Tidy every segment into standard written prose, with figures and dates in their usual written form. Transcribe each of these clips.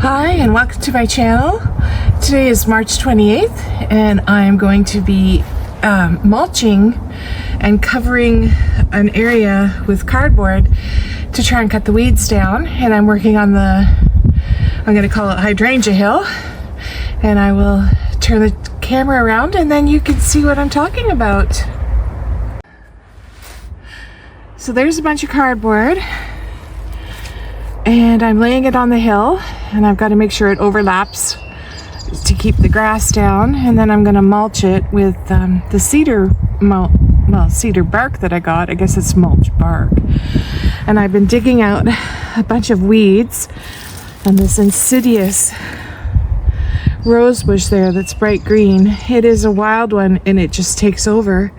Hi and welcome to my channel. Today is March 28th and I'm going to be mulching and covering an area with cardboard to try and cut the weeds down. And I'm working on I'm going to call it Hydrangea Hill, and I will turn the camera around and then you can see what I'm talking about. So there's a bunch of cardboard and I'm laying it on the hill, and I've got to make sure it overlaps to keep the grass down, and then I'm going to mulch it with the cedar cedar bark that I got. I guess it's mulch bark. And I've been digging out a bunch of weeds and this insidious rose bush there that's bright green. It is a wild one and it just takes over,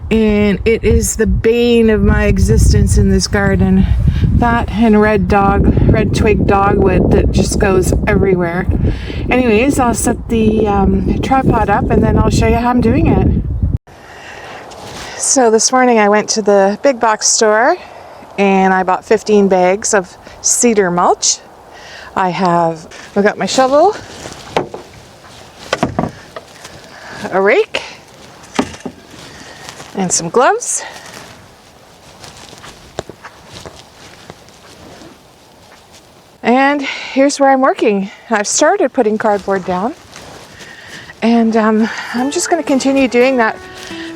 and it is the bane of my existence in this garden. That and red twig dogwood that just goes everywhere. Anyways, I'll set the tripod up and then I'll show you how I'm doing it. So this morning I went to the big box store and I bought 15 bags of cedar mulch. I've got my shovel, a rake, and some gloves. And here's where I'm working. I've started putting cardboard down, and I'm just going to continue doing that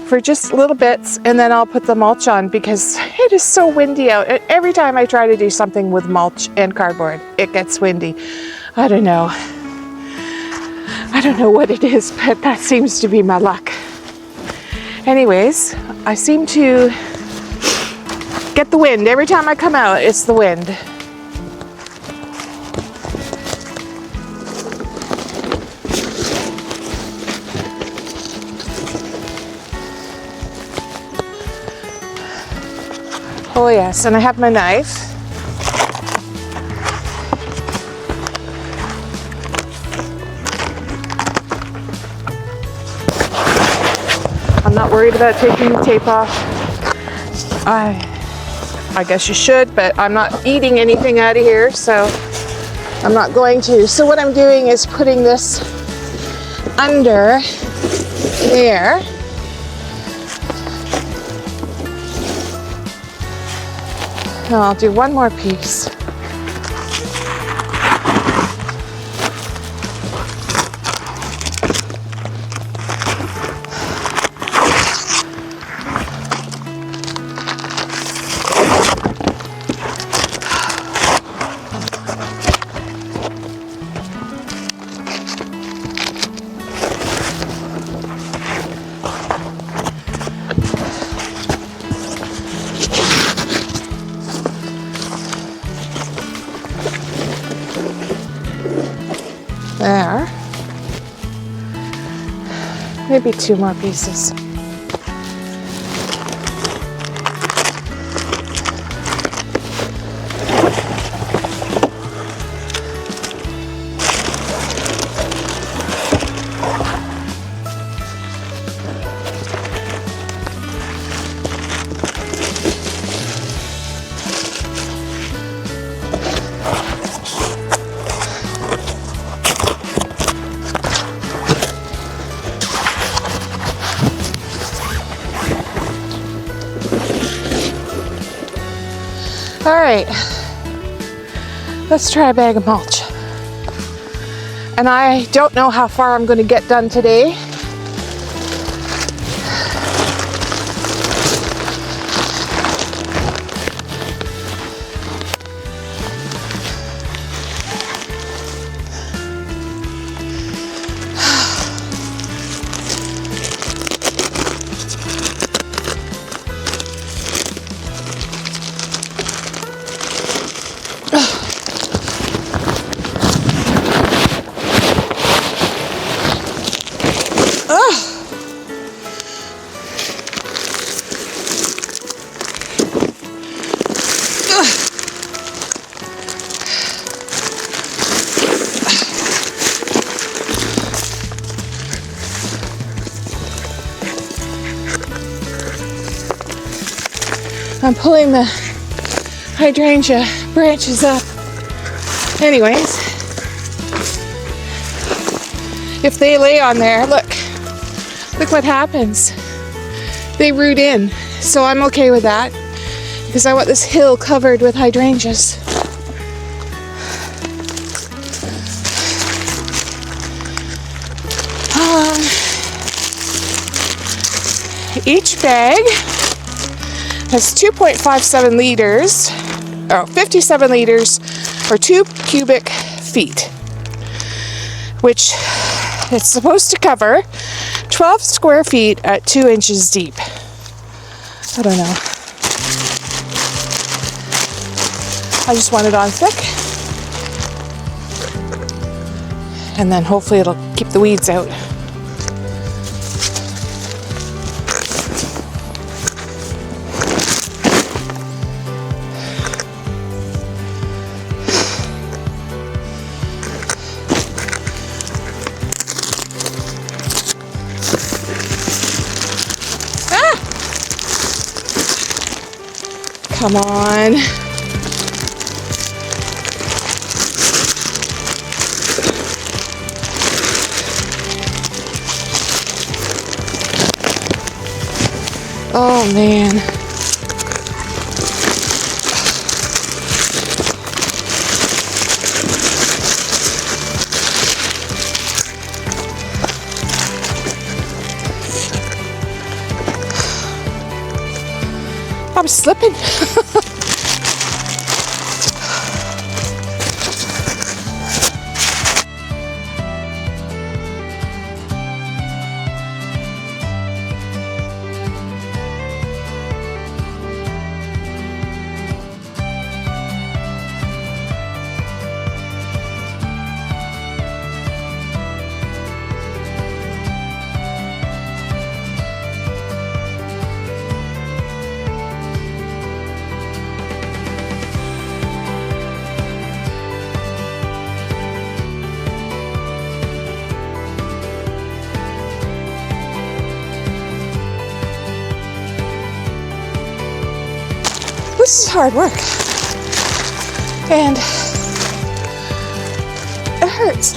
for just little bits, and then I'll put the mulch on because it is so windy out. Every time I try to do something with mulch and cardboard, it gets windy. I don't know what it is, but that seems to be my luck. Anyways, I seem to get the wind. Every time I come out, it's the wind. Oh yes, and I have my knife. I'm not worried about taking the tape off. I guess you should, but I'm not eating anything out of here, so I'm not going to. So what I'm doing is putting this under there. And I'll do one more piece. There. Maybe two more pieces. All right, let's try a bag of mulch. And I don't know how far I'm going to get done today. I'm pulling the hydrangea branches up. Anyways, if they lay on there, look what happens. They root in. So I'm okay with that because I want this hill covered with hydrangeas. Each bag has 2.57 liters, 57 liters, or 2 cubic feet, which it's supposed to cover 12 square feet at 2 inches deep. I don't know. I just want it on thick, and then hopefully it'll keep the weeds out. Come on. Oh man. I'm slipping. This is hard work, and it hurts.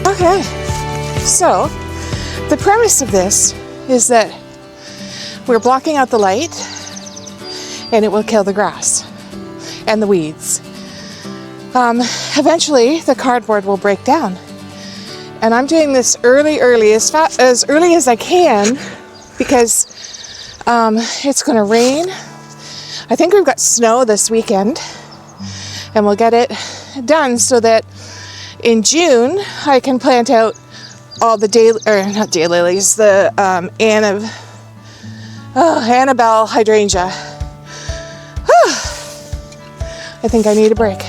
Okay. So, the premise of this is that we're blocking out the light and it will kill the grass and the weeds. Eventually, the cardboard will break down. And I'm doing this early, as early as I can because it's going to rain. I think we've got snow this weekend and we'll get it done so that in June I can plant out all the not daylilies, the Annabelle hydrangea. I think I need a break.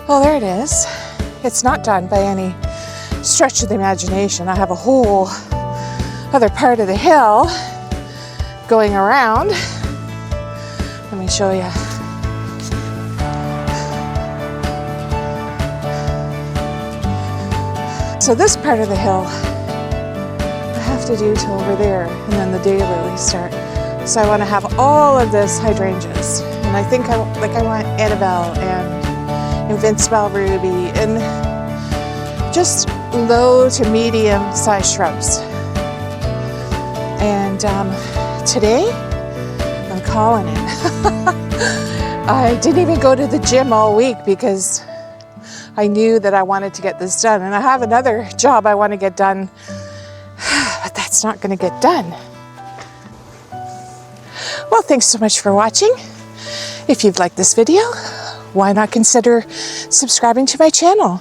Well, there it is. It's not done by any stretch of the imagination. I have a whole other part of the hill going around. Let me show you. So this part of the hill I have to do till over there, and then the daylilies start. So I want to have all of this hydrangeas, and I think I want Annabelle and Invincible Ruby and just low to medium sized shrubs. And today I'm calling it. I didn't even go to the gym all week because I knew that I wanted to get this done, and I have another job I want to get done, but that's not going to get done. Well, thanks so much for watching. If you've liked this video, why not consider subscribing to my channel,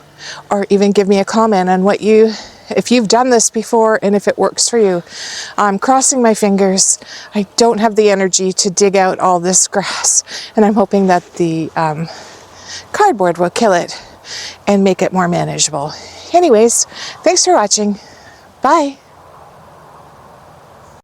or even give me a comment on if you've done this before and if it works for you. I'm crossing my fingers. I don't have the energy to dig out all this grass, and I'm hoping that the cardboard will kill it and make it more manageable. Anyways, thanks for watching. Bye.